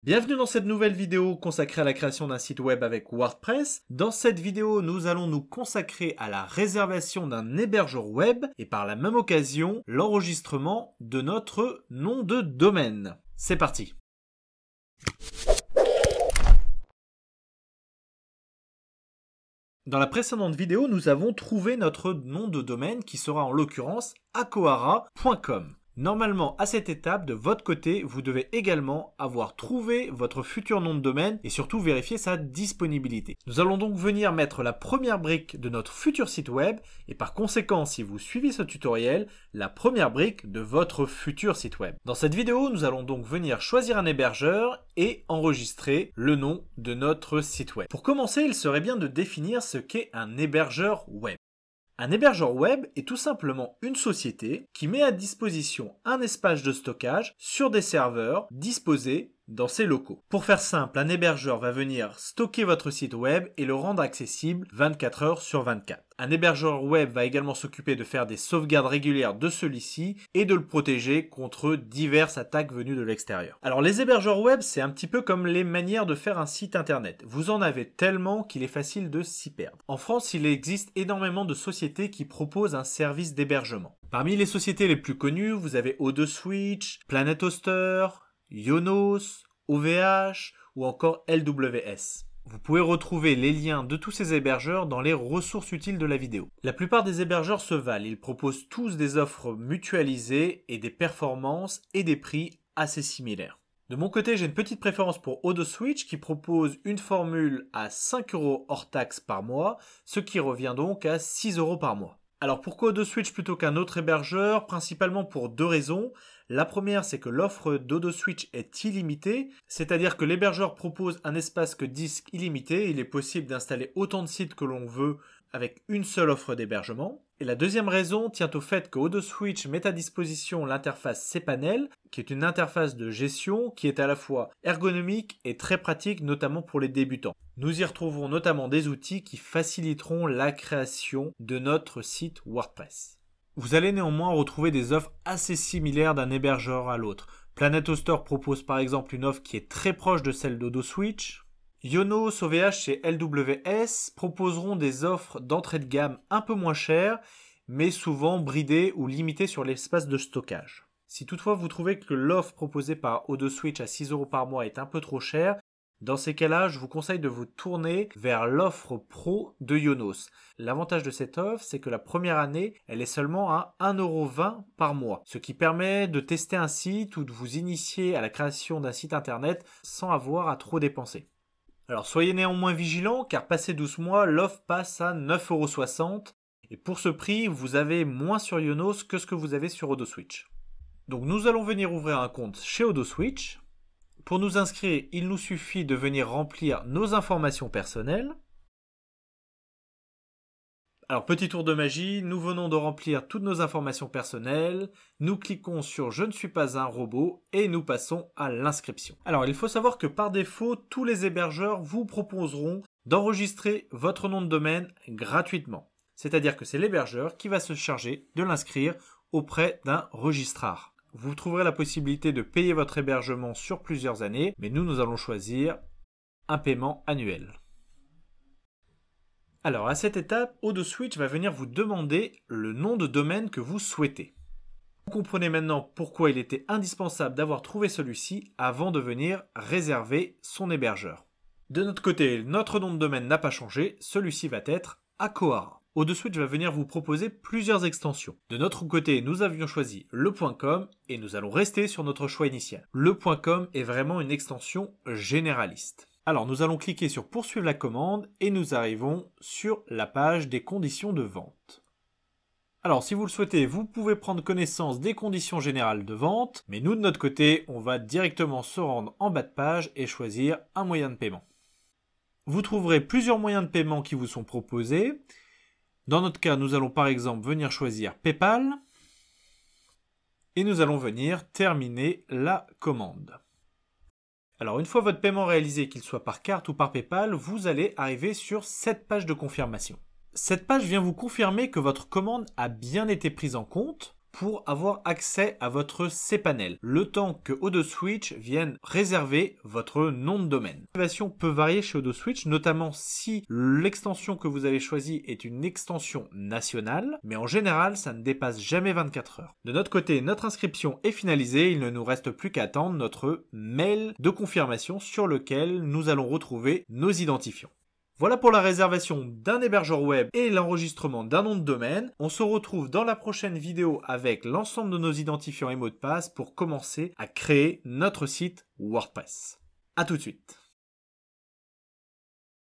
Bienvenue dans cette nouvelle vidéo consacrée à la création d'un site web avec WordPress. Dans cette vidéo, nous allons nous consacrer à la réservation d'un hébergeur web et par la même occasion, l'enregistrement de notre nom de domaine. C'est parti! Dans la précédente vidéo, nous avons trouvé notre nom de domaine qui sera en l'occurrence akohara.com. Normalement, à cette étape, de votre côté, vous devez également avoir trouvé votre futur nom de domaine et surtout vérifier sa disponibilité. Nous allons donc venir mettre la première brique de notre futur site web et par conséquent, si vous suivez ce tutoriel, la première brique de votre futur site web. Dans cette vidéo, nous allons donc venir choisir un hébergeur et enregistrer le nom de notre site web. Pour commencer, il serait bien de définir ce qu'est un hébergeur web. Un hébergeur web est tout simplement une société qui met à disposition un espace de stockage sur des serveurs disposés dans ses locaux. Pour faire simple, un hébergeur va venir stocker votre site web et le rendre accessible 24 heures sur 24. Un hébergeur web va également s'occuper de faire des sauvegardes régulières de celui-ci et de le protéger contre diverses attaques venues de l'extérieur. Alors les hébergeurs web, c'est un petit peu comme les manières de faire un site internet. Vous en avez tellement qu'il est facile de s'y perdre. En France, il existe énormément de sociétés qui proposent un service d'hébergement. Parmi les sociétés les plus connues, vous avez O2Switch, Planet Hoster, Yonos, OVH ou encore LWS. Vous pouvez retrouver les liens de tous ces hébergeurs dans les ressources utiles de la vidéo. La plupart des hébergeurs se valent, ils proposent tous des offres mutualisées et des performances et des prix assez similaires. De mon côté, j'ai une petite préférence pour O2Switch qui propose une formule à 5 € hors taxe par mois, ce qui revient donc à 6 € par mois. Alors pourquoi O2Switch plutôt qu'un autre hébergeur? Principalement pour deux raisons. La première, c'est que l'offre d'O2Switch est illimitée, c'est-à-dire que l'hébergeur propose un espace que disque illimité. Il est possible d'installer autant de sites que l'on veut avec une seule offre d'hébergement. Et la deuxième raison tient au fait que O2Switch met à disposition l'interface cPanel, qui est une interface de gestion qui est à la fois ergonomique et très pratique, notamment pour les débutants. Nous y retrouverons notamment des outils qui faciliteront la création de notre site WordPress. Vous allez néanmoins retrouver des offres assez similaires d'un hébergeur à l'autre. Planet Hoster propose par exemple une offre qui est très proche de celle d'O2Switch. Yonos, OVH et LWS proposeront des offres d'entrée de gamme un peu moins chères, mais souvent bridées ou limitées sur l'espace de stockage. Si toutefois vous trouvez que l'offre proposée par O2Switch à 6 € par mois est un peu trop chère, dans ces cas-là, je vous conseille de vous tourner vers l'offre pro de Yonos. L'avantage de cette offre, c'est que la première année, elle est seulement à 1,20 € par mois, ce qui permet de tester un site ou de vous initier à la création d'un site internet sans avoir à trop dépenser. Alors soyez néanmoins vigilants, car passé 12 mois, l'offre passe à 9,60 € et pour ce prix, vous avez moins sur Yonos que ce que vous avez sur O2Switch. Donc nous allons venir ouvrir un compte chez O2Switch. Pour nous inscrire, il nous suffit de venir remplir nos informations personnelles. Alors petit tour de magie, nous venons de remplir toutes nos informations personnelles, nous cliquons sur « Je ne suis pas un robot » et nous passons à l'inscription. Alors il faut savoir que par défaut, tous les hébergeurs vous proposeront d'enregistrer votre nom de domaine gratuitement. C'est-à-dire que c'est l'hébergeur qui va se charger de l'inscrire auprès d'un registrard. Vous trouverez la possibilité de payer votre hébergement sur plusieurs années, mais nous allons choisir un paiement annuel. Alors à cette étape, O2Switch va venir vous demander le nom de domaine que vous souhaitez. Vous comprenez maintenant pourquoi il était indispensable d'avoir trouvé celui-ci avant de venir réserver son hébergeur. De notre côté, notre nom de domaine n'a pas changé, celui-ci va être Akohara. O2Switch va venir vous proposer plusieurs extensions. De notre côté, nous avions choisi le .com et nous allons rester sur notre choix initial. Le .com est vraiment une extension généraliste. Alors nous allons cliquer sur poursuivre la commande et nous arrivons sur la page des conditions de vente. Alors si vous le souhaitez, vous pouvez prendre connaissance des conditions générales de vente, mais nous de notre côté, on va directement se rendre en bas de page et choisir un moyen de paiement. Vous trouverez plusieurs moyens de paiement qui vous sont proposés. Dans notre cas, nous allons par exemple venir choisir PayPal et nous allons venir terminer la commande. Alors une fois votre paiement réalisé, qu'il soit par carte ou par PayPal, vous allez arriver sur cette page de confirmation. Cette page vient vous confirmer que votre commande a bien été prise en compte. pour avoir accès à votre cPanel, le temps que OdoSwitch vienne réserver votre nom de domaine. L'activation peut varier chez OdoSwitch, notamment si l'extension que vous avez choisie est une extension nationale, mais en général, ça ne dépasse jamais 24 heures. De notre côté, notre inscription est finalisée, il ne nous reste plus qu'à attendre notre mail de confirmation sur lequel nous allons retrouver nos identifiants. Voilà pour la réservation d'un hébergeur web et l'enregistrement d'un nom de domaine. On se retrouve dans la prochaine vidéo avec l'ensemble de nos identifiants et mots de passe pour commencer à créer notre site WordPress. À tout de suite.